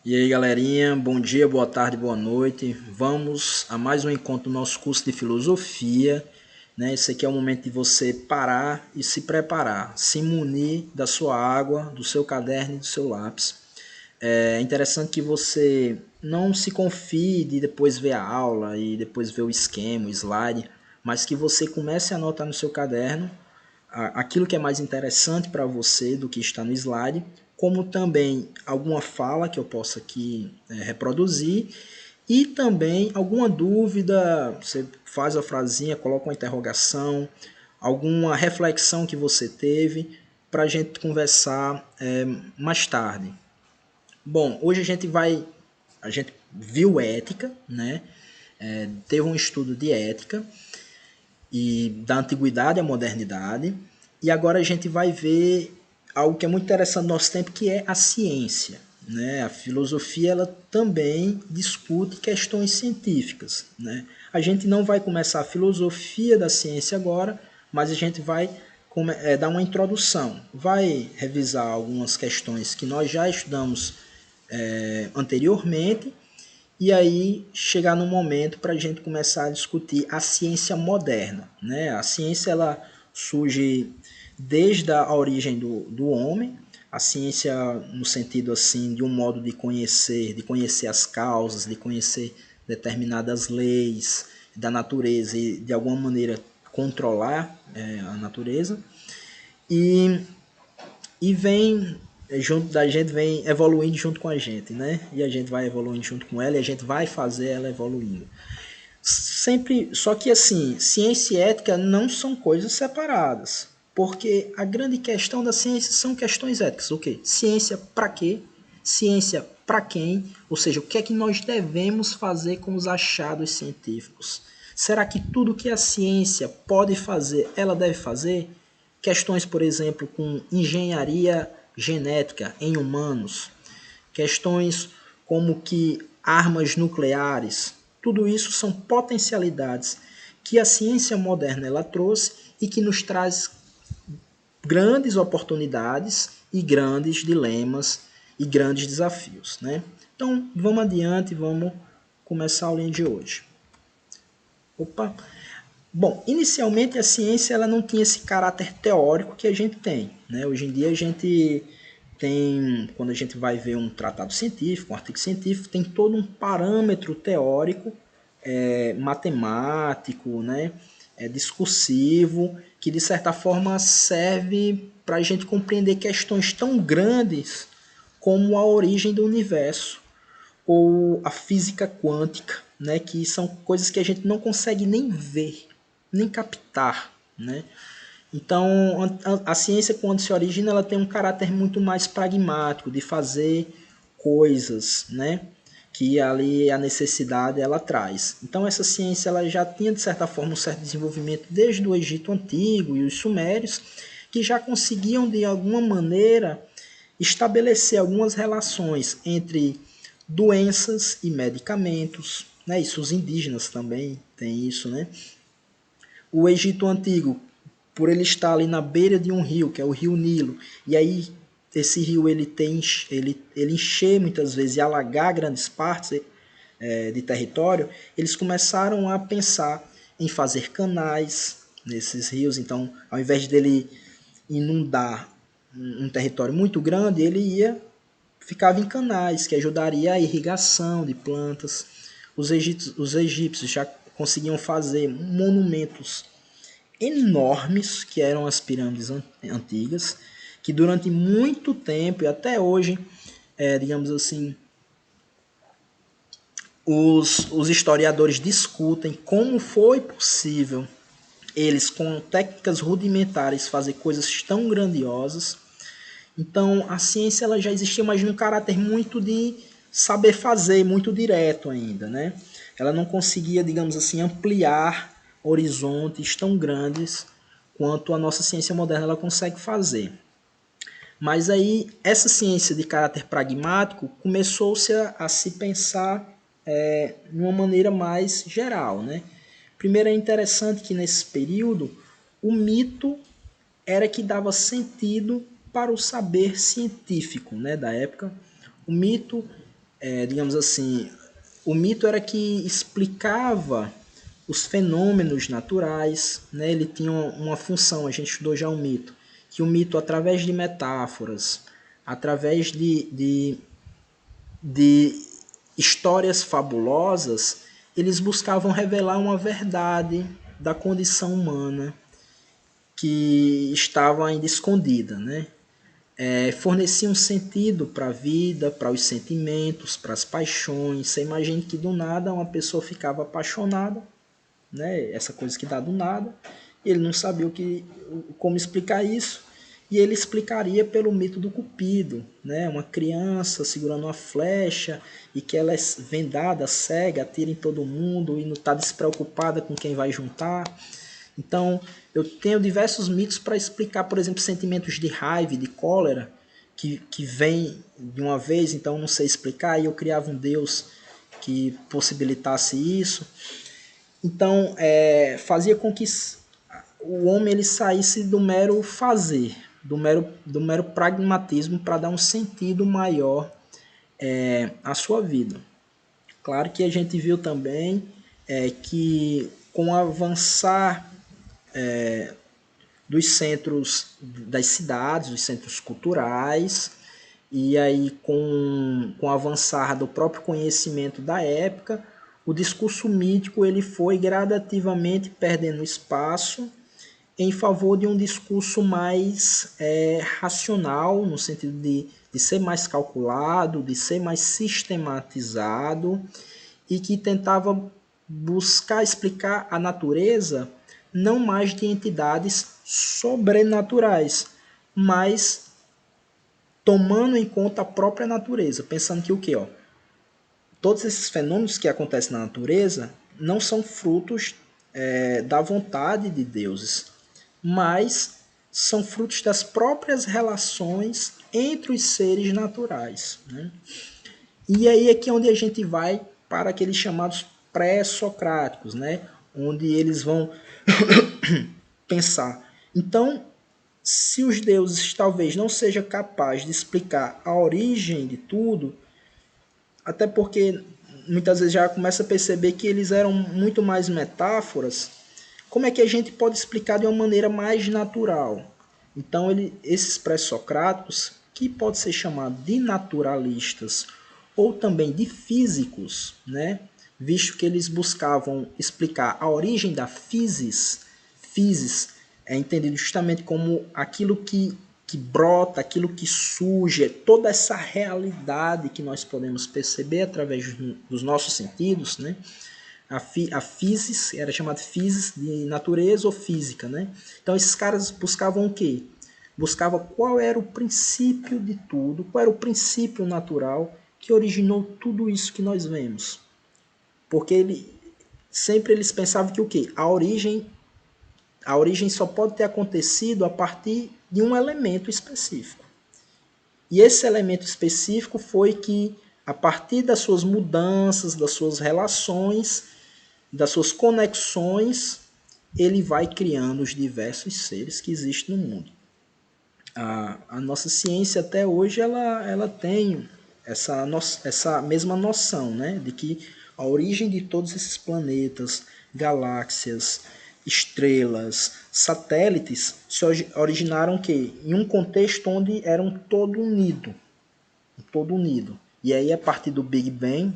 E aí, galerinha, bom dia, boa tarde, boa noite. Vamos a mais um encontro do nosso curso de filosofia, né? Esse aqui é o momento de você parar e se preparar, se munir da sua água, do seu caderno e do seu lápis. É interessante que você não se confie de depois ver a aula e depois ver o esquema, o slide, mas que você comece a anotar no seu caderno aquilo que é mais interessante para você do que está no slide, como também alguma fala que eu possa aqui reproduzir e também alguma dúvida, você faz a frasinha, coloca uma interrogação, alguma reflexão que você teve para a gente conversar mais tarde. Bom, hoje a gente viu ética, né? Teve um estudo de ética e da antiguidade à modernidade. E agora a gente vai ver algo que é muito interessante no nosso tempo, que é a ciência. Né? A filosofia ela também discute questões científicas. Né? A gente não vai começar a filosofia da ciência agora, mas a gente vai dar uma introdução, vai revisar algumas questões que nós já estudamos anteriormente e aí chegar no momento para a gente começar a discutir a ciência moderna. Né? A ciência ela surge desde a origem do homem, a ciência no sentido assim de um modo de conhecer as causas, de conhecer determinadas leis da natureza e de alguma maneira controlar a natureza. E vem junto da gente, vem evoluindo junto com a gente, né? E a gente vai evoluindo junto com ela e a gente vai fazer ela evoluindo. Sempre, só que assim, ciência e ética não são coisas separadas, porque a grande questão da ciência são questões éticas. O quê? Ciência para quê? Ciência para quem? Ou seja, o que é que nós devemos fazer com os achados científicos? Será que tudo que a ciência pode fazer, ela deve fazer? Questões, por exemplo, com engenharia genética em humanos, questões como que armas nucleares, tudo isso são potencialidades que a ciência moderna ela trouxe e que nos traz grandes oportunidades e grandes dilemas e grandes desafios, né? Então, vamos adiante, vamos começar a aulinha de hoje. Opa! Bom, inicialmente a ciência ela não tinha esse caráter teórico que a gente tem. Né? Hoje em dia a gente tem, quando a gente vai ver um tratado científico, um artigo científico, tem todo um parâmetro teórico, matemático, né? Discursivo, que de certa forma serve para a gente compreender questões tão grandes como a origem do universo ou a física quântica, né? Que são coisas que a gente não consegue nem ver, nem captar, né? Então, a ciência, quando se origina, ela tem um caráter muito mais pragmático, de fazer coisas, né? Que ali a necessidade ela traz. Então, essa ciência ela já tinha, de certa forma, um certo desenvolvimento desde o Egito Antigo e os Sumérios, que já conseguiam, de alguma maneira, estabelecer algumas relações entre doenças e medicamentos. Né? Isso os indígenas também têm isso, né? O Egito Antigo, por ele estar ali na beira de um rio, que é o rio Nilo, e aí esse rio ele encher muitas vezes e alagar grandes partes de território, eles começaram a pensar em fazer canais nesses rios. Então, ao invés dele inundar um território muito grande, ele ficava em canais, que ajudaria a irrigação de plantas. Os egípcios já conseguiam fazer monumentos enormes, que eram as pirâmides antigas, que durante muito tempo e até hoje, digamos assim, os historiadores discutem como foi possível eles, com técnicas rudimentares, fazer coisas tão grandiosas. Então, a ciência ela já existia, mas num caráter muito de saber fazer, muito direto ainda, né? Ela não conseguia, digamos assim, ampliar horizontes tão grandes quanto a nossa ciência moderna ela consegue fazer. Mas aí, essa ciência de caráter pragmático começou-se a se pensar de uma maneira mais geral, né? Primeiro é interessante que nesse período o mito era que dava sentido para o saber científico, né, da época. O mito digamos assim, o mito era que explicava os fenômenos naturais, né? Ele tinha uma função, a gente estudou já o mito, que o mito, através de metáforas, através de histórias fabulosas, eles buscavam revelar uma verdade da condição humana que estava ainda escondida, né? Fornecia um sentido para a vida, para os sentimentos, para as paixões. Você imagina que do nada uma pessoa ficava apaixonada, né? Essa coisa que dá do nada. Ele não sabia como explicar isso, e ele explicaria pelo mito do Cupido, né? Uma criança segurando uma flecha e que ela é vendada, cega, atira em todo mundo e não está despreocupada com quem vai juntar. Então, eu tenho diversos mitos para explicar, por exemplo, sentimentos de raiva, de cólera, que vem de uma vez, então eu não sei explicar, e eu criava um Deus que possibilitasse isso. Então, fazia com que o homem ele saísse do mero fazer, do mero pragmatismo para dar um sentido maior à sua vida. Claro que a gente viu também que com o avançar dos centros das cidades, dos centros culturais, e aí com o avançar do próprio conhecimento da época, o discurso mítico ele foi gradativamente perdendo espaço em favor de um discurso mais racional, no sentido de ser mais calculado, de ser mais sistematizado, e que tentava buscar explicar a natureza não mais de entidades sobrenaturais, mas tomando em conta a própria natureza, pensando que o quê? Todos esses fenômenos que acontecem na natureza não são frutos da vontade de deuses, mas são frutos das próprias relações entre os seres naturais, né? E aí é que onde a gente vai para aqueles chamados pré-socráticos, né? Onde eles vão pensar. Então, se os deuses talvez não sejam capazes de explicar a origem de tudo, até porque muitas vezes já começa a perceber que eles eram muito mais metáforas, como é que a gente pode explicar de uma maneira mais natural? Então, esses pré-socráticos, que pode ser chamado de naturalistas ou também de físicos, né? Visto que eles buscavam explicar a origem da physis. Physis é entendido justamente como aquilo que brota, aquilo que surge, toda essa realidade que nós podemos perceber através dos nossos sentidos, né? A physis era chamada physis de natureza ou física, né? Então esses caras buscavam o quê? Buscavam qual era o princípio de tudo, qual era o princípio natural que originou tudo isso que nós vemos. Porque sempre eles pensavam que o quê? A origem só pode ter acontecido a partir de um elemento específico. E esse elemento específico foi que, a partir das suas mudanças, das suas relações, das suas conexões, ele vai criando os diversos seres que existem no mundo. A nossa ciência até hoje ela tem essa mesma noção, né, de que a origem de todos esses planetas, galáxias, estrelas, satélites se originaram que em um contexto onde eram todo unido, todo unido. E aí a partir do Big Bang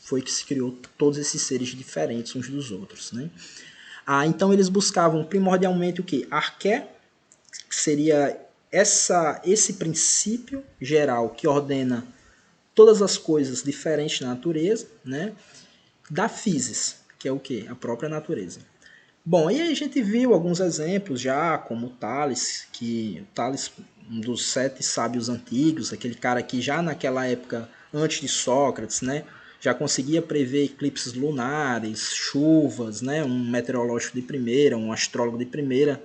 foi que se criou todos esses seres diferentes uns dos outros, né? Então eles buscavam primordialmente o que? Arqué, que seria esse princípio geral que ordena todas as coisas diferentes na natureza, né? Da physis, que é o que? A própria natureza. Bom, e aí a gente viu alguns exemplos já, como o Tales, um dos 7 sábios antigos, aquele cara que já naquela época, antes de Sócrates, né, já conseguia prever eclipses lunares, chuvas, né, um meteorológico de primeira, um astrólogo de primeira.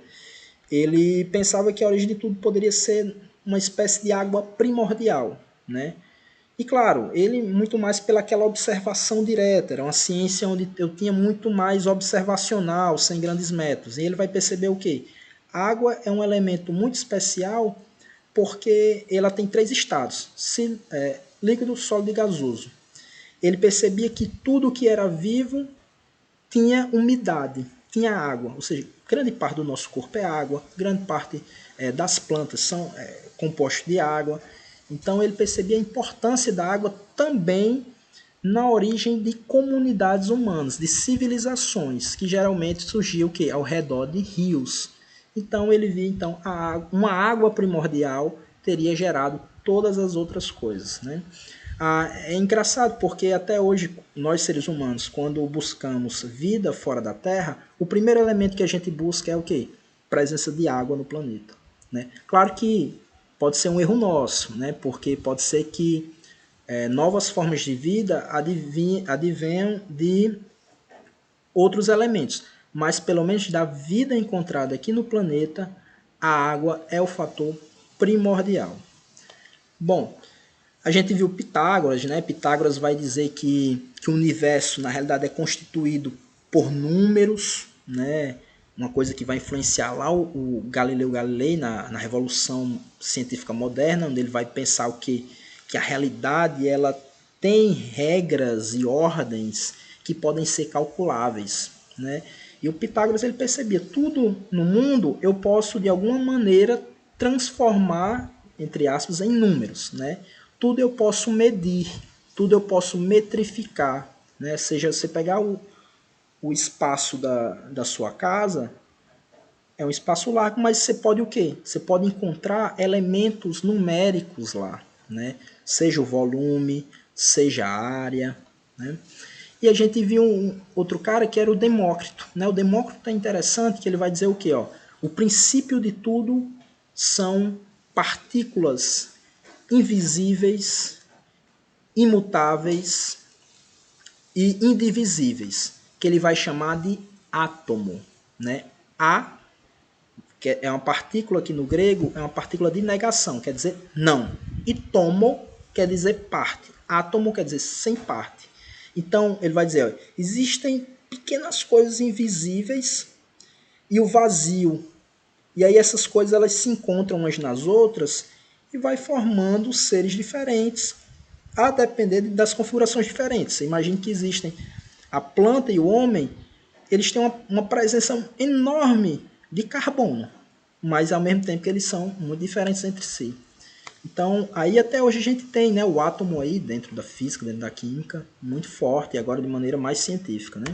Ele pensava que a origem de tudo poderia ser uma espécie de água primordial, né? E claro, ele muito mais pelaquela observação direta, era uma ciência onde eu tinha muito mais observacional, sem grandes métodos. E ele vai perceber o quê? A água é um elemento muito especial porque ela tem 3 estados. líquido, sólido e gasoso. Ele percebia que tudo que era vivo tinha umidade, tinha água, ou seja, grande parte do nosso corpo é água, grande parte das plantas são compostas de água. Então ele percebia a importância da água também na origem de comunidades humanas, de civilizações, que geralmente surgiam o quê? Ao redor de rios. Então ele via então, uma água primordial teria gerado todas as outras coisas. Né? É engraçado porque até hoje, nós seres humanos, quando buscamos vida fora da Terra, o primeiro elemento que a gente busca é o quê? Presença de água no planeta. Né? Claro que pode ser um erro nosso, né? Porque pode ser que novas formas de vida advenham de outros elementos, mas pelo menos da vida encontrada aqui no planeta, a água é o fator primordial. Bom, a gente viu Pitágoras, né? Pitágoras vai dizer que o universo, na realidade, é constituído por números, né? Uma coisa que vai influenciar lá o Galileu Galilei na Revolução Científica Moderna, onde ele vai pensar o que a realidade ela tem regras e ordens que podem ser calculáveis, né? E o Pitágoras ele percebia tudo no mundo eu posso de alguma maneira transformar, entre aspas, em números, né? Tudo eu posso medir, tudo eu posso metrificar, né? Seja você pegar o espaço da sua casa, é um espaço largo, mas você pode o quê? Você pode encontrar elementos numéricos lá, né? Seja o volume, seja a área, né? E a gente viu outro cara que era o Demócrito, né? O Demócrito é interessante que ele vai dizer o quê? Ó? O princípio de tudo são partículas invisíveis, imutáveis e indivisíveis, que ele vai chamar de átomo, né? A, que é uma partícula aqui no grego, é uma partícula de negação, quer dizer não. E tomo quer dizer parte. Átomo quer dizer sem parte. Então, ele vai dizer, ó, existem pequenas coisas invisíveis e o vazio. E aí essas coisas elas se encontram umas nas outras e vai formando seres diferentes, a depender das configurações diferentes. Você imagina que existem a planta e o homem, eles têm uma presença enorme de carbono, mas ao mesmo tempo que eles são muito diferentes entre si. Então, aí até hoje a gente tem, né, o átomo aí dentro da física, dentro da química, muito forte, e agora de maneira mais científica. Né?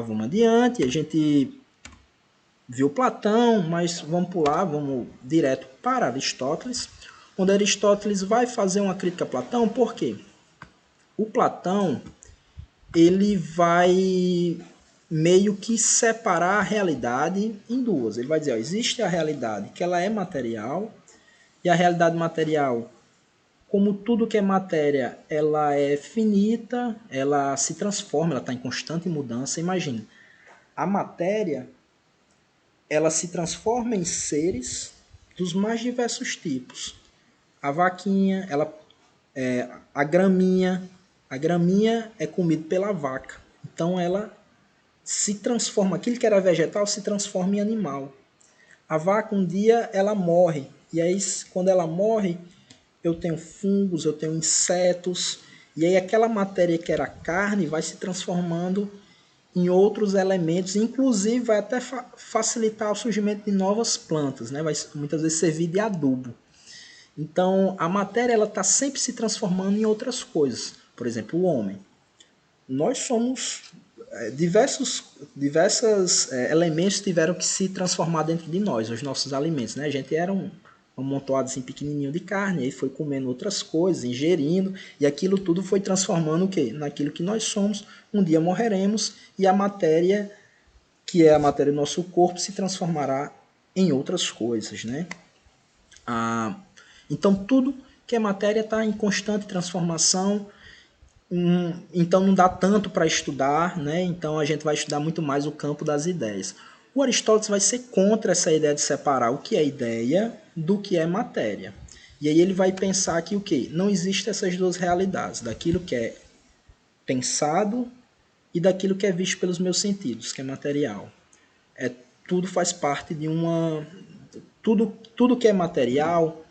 Vamos adiante, a gente viu Platão, mas vamos pular, vamos direto para Aristóteles, onde Aristóteles vai fazer uma crítica a Platão, por quê? O Platão, ele vai meio que separar a realidade em duas. Ele vai dizer, ó, existe a realidade que ela é material, e a realidade material, como tudo que é matéria, ela é finita, ela se transforma, ela está em constante mudança. Imagina, a matéria, ela se transforma em seres dos mais diversos tipos. A vaquinha, a graminha é comida pela vaca. Então ela se transforma, aquilo que era vegetal se transforma em animal. A vaca um dia ela morre, e aí quando ela morre, eu tenho fungos, eu tenho insetos, e aí aquela matéria que era carne vai se transformando em outros elementos, inclusive vai até facilitar o surgimento de novas plantas, né? Vai muitas vezes servir de adubo. Então a matéria ela está sempre se transformando em outras coisas. Por exemplo, o homem. Nós somos diversos elementos tiveram que se transformar dentro de nós, os nossos alimentos, né? A gente era um amontoado assim pequenininho de carne, aí foi comendo outras coisas, ingerindo, e aquilo tudo foi transformando o quê? Naquilo que nós somos. Um dia morreremos e a matéria, que é a matéria do nosso corpo, se transformará em outras coisas, né? Então tudo que é matéria está em constante transformação. Então não dá tanto para estudar, né? Então a gente vai estudar muito mais o campo das ideias. O Aristóteles vai ser contra essa ideia de separar o que é ideia do que é matéria. E aí ele vai pensar que o quê? Não existem essas duas realidades, daquilo que é pensado e daquilo que é visto pelos meus sentidos, que é material. Tudo faz parte de uma... Tudo que é material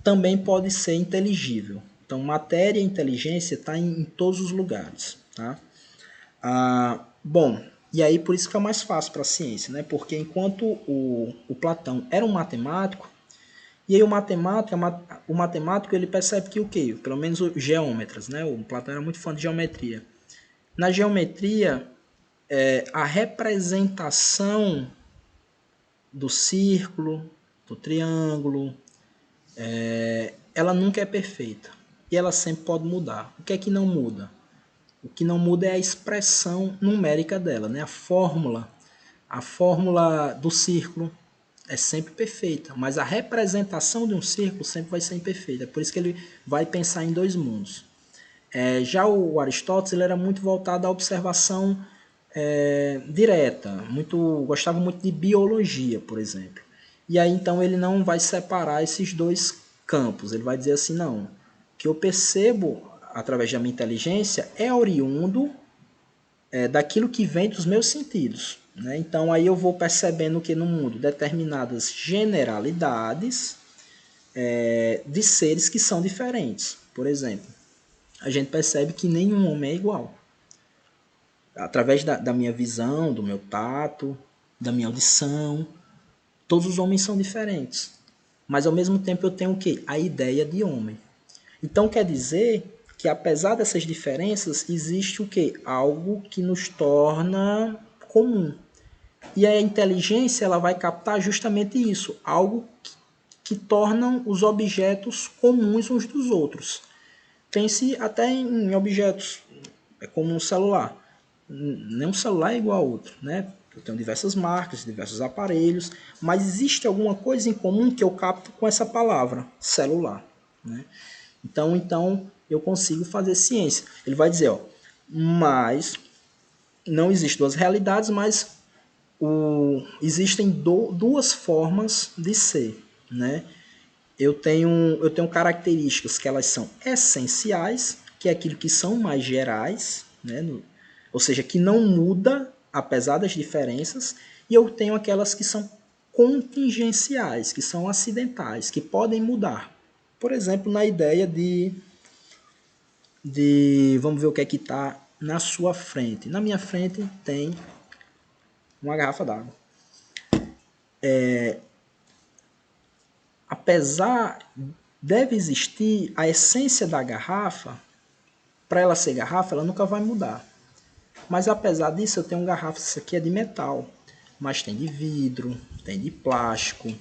também pode ser inteligível. Então, matéria e inteligência está em todos os lugares, tá? Bom, e aí por isso que é mais fácil para a ciência, né? Porque enquanto o Platão era um matemático, e aí o matemático ele percebe que o quê? Pelo menos os geômetras, né? O Platão era muito fã de geometria. Na geometria, a representação do círculo, do triângulo, ela nunca é perfeita. E ela sempre pode mudar. O que é que não muda? O que não muda é a expressão numérica dela, né? A fórmula do círculo é sempre perfeita, mas a representação de um círculo sempre vai ser imperfeita. É por isso que ele vai pensar em dois mundos. Já o Aristóteles ele era muito voltado à observação direta, gostava muito de biologia, por exemplo. E aí então ele não vai separar esses dois campos. Ele vai dizer assim, não, o que eu percebo através da minha inteligência é oriundo daquilo que vem dos meus sentidos. Né? Então aí eu vou percebendo que no mundo determinadas generalidades de seres que são diferentes. Por exemplo, a gente percebe que nenhum homem é igual. Através da minha visão, do meu tato, da minha audição, todos os homens são diferentes. Mas ao mesmo tempo eu tenho o quê? A ideia de homem. Então quer dizer que apesar dessas diferenças, existe o quê? Algo que nos torna comum. E a inteligência ela vai captar justamente isso, algo que tornam os objetos comuns uns dos outros. Pense até em objetos como um celular. Nenhum celular é igual ao outro, né? Eu tenho diversas marcas, diversos aparelhos, mas existe alguma coisa em comum que eu capto com essa palavra, celular, né? Então eu consigo fazer ciência. Ele vai dizer, ó, mas não existem duas realidades, mas existem duas formas de ser, né? Eu tenho características que elas são essenciais, que é aquilo que são mais gerais, né? Ou seja, que não muda apesar das diferenças, e eu tenho aquelas que são contingenciais, que são acidentais, que podem mudar. Por exemplo, na ideia vamos ver o que é que está na sua frente. Na minha frente tem uma garrafa d'água. Apesar, deve existir a essência da garrafa, para ela ser garrafa, ela nunca vai mudar. Mas apesar disso, eu tenho garrafa, isso aqui é de metal, mas tem de vidro, tem de plástico,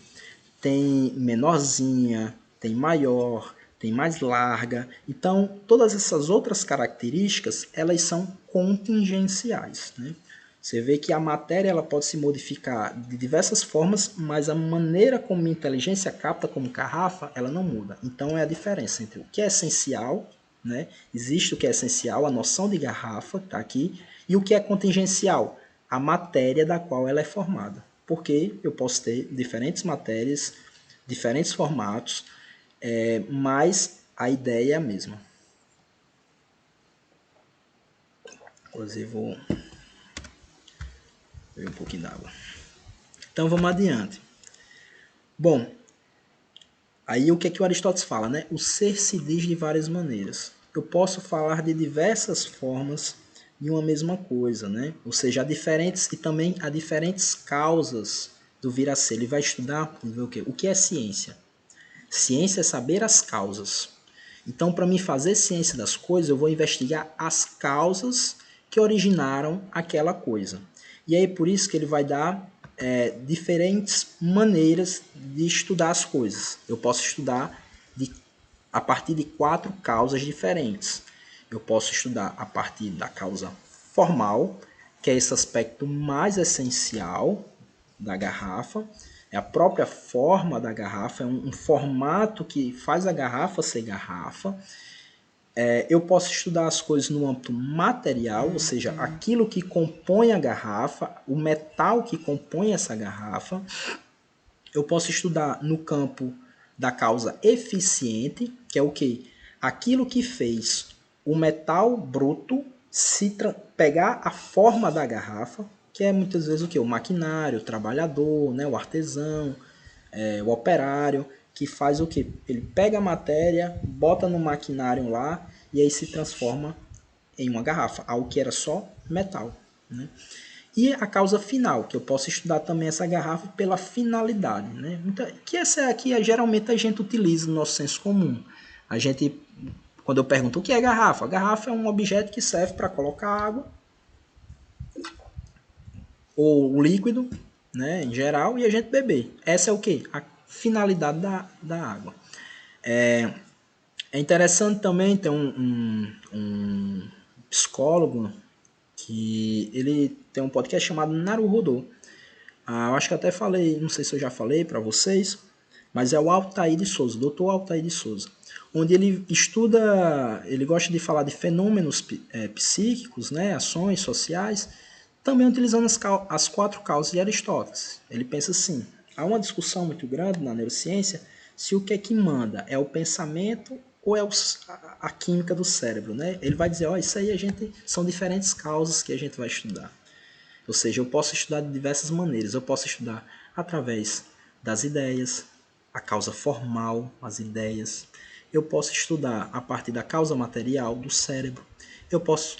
tem menorzinha, tem maior, tem mais larga. Então, todas essas outras características, elas são contingenciais, né? Você vê que a matéria ela pode se modificar de diversas formas, mas a maneira como a inteligência capta como garrafa, ela não muda. Então é a diferença entre o que é essencial, né? Existe o que é essencial, a noção de garrafa está aqui, e o que é contingencial, a matéria da qual ela é formada. Porque eu posso ter diferentes matérias, diferentes formatos, mas a ideia é a mesma. Inclusive vou beber um pouquinho d'água. Então vamos adiante. Bom, aí o que é que o Aristóteles fala, né? O ser se diz de várias maneiras. Eu posso falar de diversas formas de uma mesma coisa, né? Ou seja, há diferentes e também há diferentes causas do vir a ser. Ele vai estudar, ele vai o quê? O que é ciência? Ciência é saber as causas. Então, para mim fazer ciência das coisas, eu vou investigar as causas que originaram aquela coisa. E aí por isso que ele vai dar diferentes maneiras de estudar as coisas. Eu posso estudar a partir de 4 causas diferentes. Eu posso estudar a partir da causa formal, que é esse aspecto mais essencial da garrafa, é a própria forma da garrafa, é um formato que faz a garrafa ser garrafa. Eu posso estudar as coisas no âmbito material, ou seja, aquilo que compõe a garrafa, o metal que compõe essa garrafa. Eu posso estudar no campo da causa eficiente, que é o quê? Aquilo que fez o metal bruto pegar a forma da garrafa, que é muitas vezes o quê? O maquinário, o trabalhador, né? O artesão, o operário, que faz o quê? Ele pega a matéria, bota no maquinário lá e aí se transforma em uma garrafa, algo que era só metal, né? E a causa final, que eu posso estudar também essa garrafa pela finalidade, né? Então, que essa aqui geralmente a gente utiliza no nosso senso comum. A gente, quando eu pergunto o que é garrafa, a garrafa é um objeto que serve para colocar água ou líquido, né, em geral, e a gente beber. Essa é o que? A finalidade da água. É interessante também ter um psicólogo que ele tem um podcast chamado Naruhodô. Eu acho que até falei, não sei se eu já falei para vocês, mas é o Altair de Souza, Dr. Altair de Souza, onde ele estuda, ele gosta de falar de fenômenos psíquicos, né, ações sociais, também utilizando as 4 causas de Aristóteles. Ele pensa assim, há uma discussão muito grande na neurociência se o que é que manda é o pensamento ou é a química do cérebro, né? Ele vai dizer, isso aí são diferentes causas que a gente vai estudar. Ou seja, eu posso estudar de diversas maneiras. Eu posso estudar através das ideias, a causa formal, as ideias. Eu posso estudar a partir da causa material do cérebro. Eu posso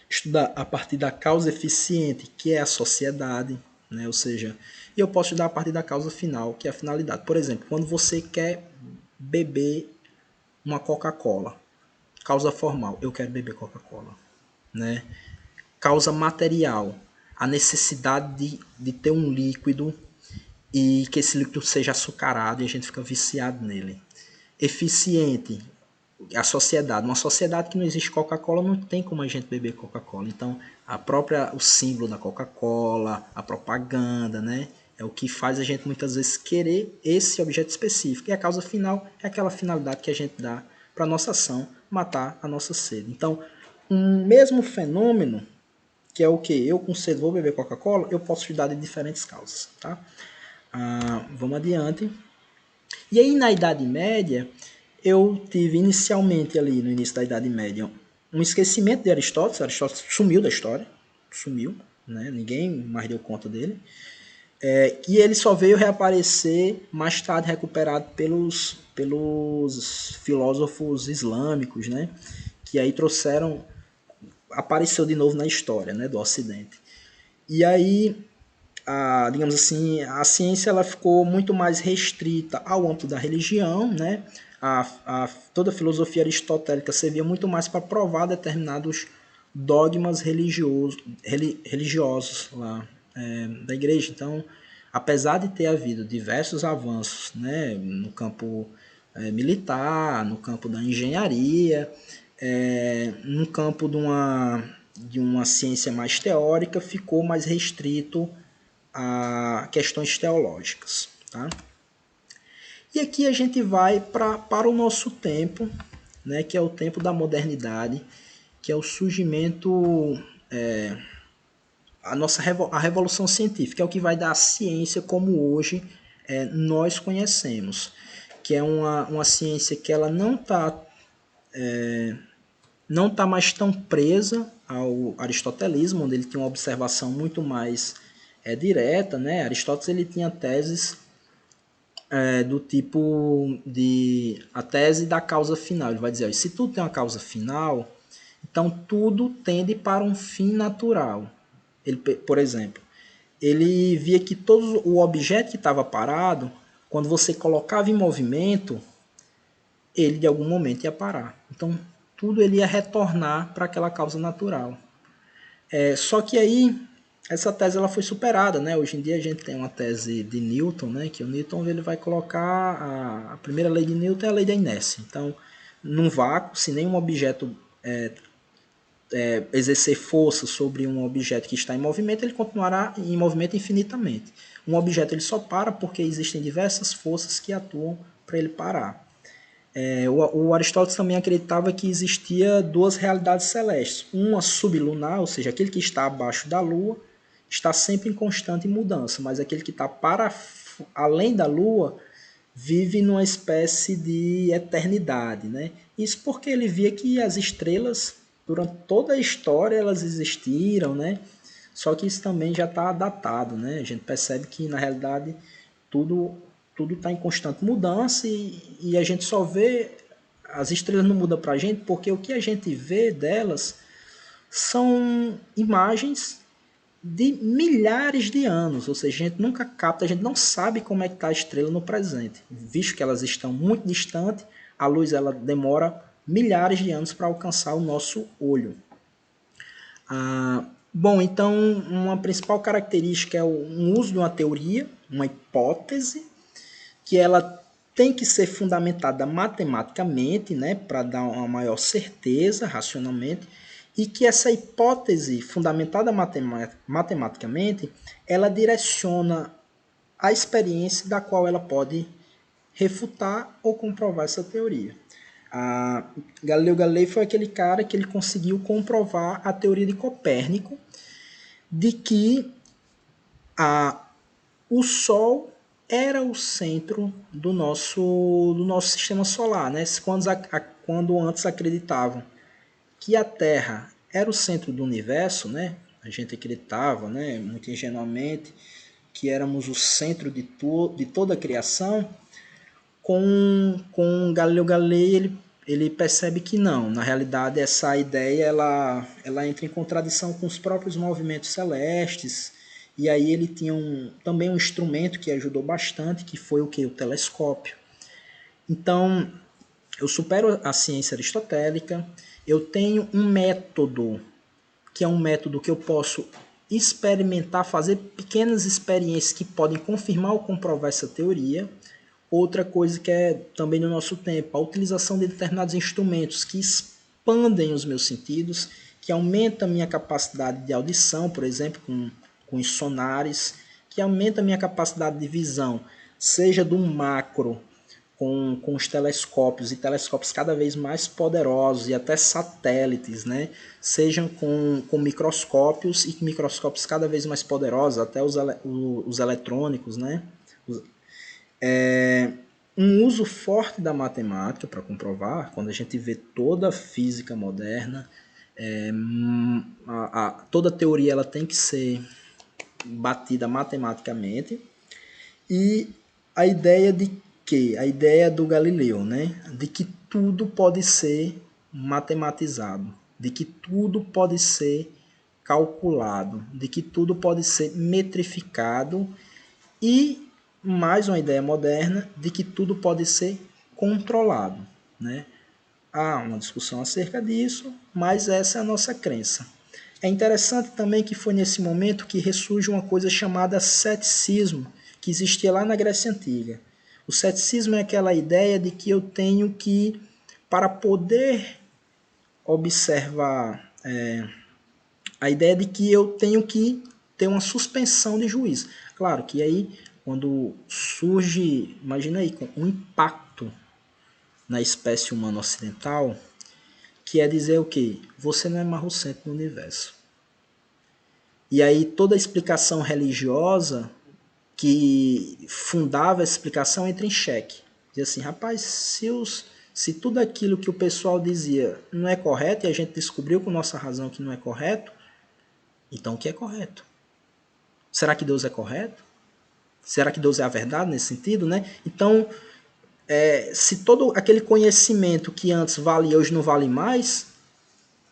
estudar a partir da causa eficiente, que é a sociedade, né? Ou seja, eu posso estudar a partir da causa final, que é a finalidade. Por exemplo, quando você quer beber uma Coca-Cola, causa formal, eu quero beber Coca-Cola, né? Causa material, a necessidade de ter um líquido e que esse líquido seja açucarado e a gente fica viciado nele. Eficiente, a sociedade. Uma sociedade que não existe Coca-Cola, não tem como a gente beber Coca-Cola. Então, o símbolo da Coca-Cola, a propaganda, né? É o que faz a gente muitas vezes querer esse objeto específico. E a causa final é aquela finalidade que a gente dá para a nossa ação, matar a nossa sede. Então, um mesmo fenômeno, que é o que? Eu com sede vou beber Coca-Cola, eu posso estudar de diferentes causas. Tá? Vamos adiante. E aí, na Idade Média, eu tive inicialmente ali, no início da Idade Média, um esquecimento de Aristóteles. Aristóteles sumiu da história, sumiu, né? Ninguém mais deu conta dele. E ele só veio reaparecer mais tarde, recuperado pelos filósofos islâmicos, né? Que aí apareceu de novo na história, né, do Ocidente. E aí, digamos assim, a ciência ela ficou muito mais restrita ao âmbito da religião, né? Toda a filosofia aristotélica servia muito mais para provar determinados dogmas religiosos lá, da igreja. Então, apesar de ter havido diversos avanços, né, no campo militar, no campo da engenharia, no campo de uma ciência mais teórica, ficou mais restrito a questões teológicas. Tá? E aqui a gente vai para o nosso tempo, né, que é o tempo da modernidade, que é o surgimento, a revolução científica, é o que vai dar a ciência como hoje nós conhecemos, que é uma ciência que ela não está mais tão presa ao aristotelismo, onde ele tinha uma observação muito mais direta, né? Aristóteles ele tinha teses do tipo de a tese da causa final. Ele vai dizer, se tudo tem uma causa final, então tudo tende para um fim natural. Ele, por exemplo, ele via que todo o objeto que estava parado, quando você colocava em movimento, ele de algum momento ia parar. Então tudo ele ia retornar para aquela causa natural. Só que aí essa tese ela foi superada, né? Hoje em dia a gente tem uma tese de Newton, né? Que o Newton ele vai colocar a primeira lei de Newton é a lei da inércia. Então, num vácuo, se nenhum objeto exercer força sobre um objeto que está em movimento, ele continuará em movimento infinitamente. Um objeto ele só para porque existem diversas forças que atuam para ele parar. O Aristóteles também acreditava que existia 2 realidades celestes. Uma sublunar, ou seja, aquele que está abaixo da Lua, está sempre em constante mudança, mas aquele que está além da Lua vive numa espécie de eternidade. Né? Isso porque ele via que as estrelas, durante toda a história, elas existiram, né? Só que isso também já está datado. Né? A gente percebe que, na realidade, tudo tudo está em constante mudança e a gente só vê, as estrelas não mudam para a gente porque o que a gente vê delas são imagens de milhares de anos, ou seja, a gente nunca capta, a gente não sabe como é que está a estrela no presente, visto que elas estão muito distantes, a luz ela demora milhares de anos para alcançar o nosso olho. Bom, então uma principal característica é um uso de uma teoria, uma hipótese, que ela tem que ser fundamentada matematicamente, né, para dar uma maior certeza racionalmente, e que essa hipótese fundamentada matematicamente, ela direciona a experiência da qual ela pode refutar ou comprovar essa teoria. Galileu Galilei foi aquele cara que ele conseguiu comprovar a teoria de Copérnico de que o Sol era o centro do nosso sistema solar. Né? Quando antes acreditavam que a Terra era o centro do universo, né? A gente acreditava, né, muito ingenuamente, que éramos o centro de toda a criação. Com Galileu Galilei, ele percebe que não. Na realidade, essa ideia ela entra em contradição com os próprios movimentos celestes. E aí ele tinha também um instrumento que ajudou bastante, que foi o que? O telescópio. Então, eu supero a ciência aristotélica, eu tenho um método, que é um método que eu posso experimentar, fazer pequenas experiências que podem confirmar ou comprovar essa teoria. Outra coisa que é também no nosso tempo, a utilização de determinados instrumentos que expandem os meus sentidos, que aumentam a minha capacidade de audição, por exemplo, com os sonares, que aumenta a minha capacidade de visão, seja do macro, com os telescópios, e telescópios cada vez mais poderosos, e até satélites, né? Sejam com microscópios, e microscópios cada vez mais poderosos, até os eletrônicos, né? Um uso forte da matemática para comprovar, quando a gente vê toda a física moderna, toda teoria ela tem que ser batida matematicamente, e a ideia de que a ideia do Galileu, né, de que tudo pode ser matematizado, de que tudo pode ser calculado, de que tudo pode ser metrificado, e mais uma ideia moderna de que tudo pode ser controlado, né? Há uma discussão acerca disso, mas essa é a nossa crença. É interessante também que foi nesse momento que ressurge uma coisa chamada ceticismo, que existia lá na Grécia Antiga. O ceticismo é aquela ideia de que eu tenho que, para poder observar, a ideia de que eu tenho que ter uma suspensão de juízo. Claro que aí, quando surge, imagina aí, um impacto na espécie humana ocidental, que é dizer o quê? Você não é mais o centro do universo. E aí toda a explicação religiosa que fundava essa explicação entra em xeque. Diz assim, rapaz, se tudo aquilo que o pessoal dizia não é correto, e a gente descobriu com nossa razão que não é correto, então o que é correto? Será que Deus é correto? Será que Deus é a verdade nesse sentido, né? Então, se todo aquele conhecimento que antes valia hoje não vale mais,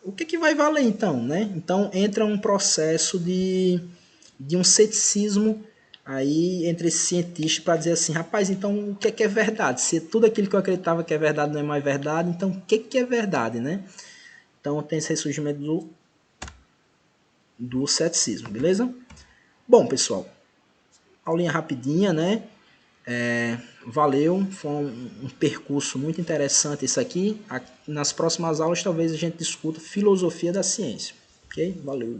o que vai valer então, né? Então entra um processo de um ceticismo aí entre esses cientistas para dizer assim, rapaz, então o que é verdade? Se tudo aquilo que eu acreditava que é verdade não é mais verdade, então o que é verdade, né? Então tem esse ressurgimento do ceticismo, beleza? Bom, pessoal, aulinha rapidinha, né? Valeu, foi um percurso muito interessante isso aqui. Nas próximas aulas talvez a gente discuta filosofia da ciência, ok? Valeu!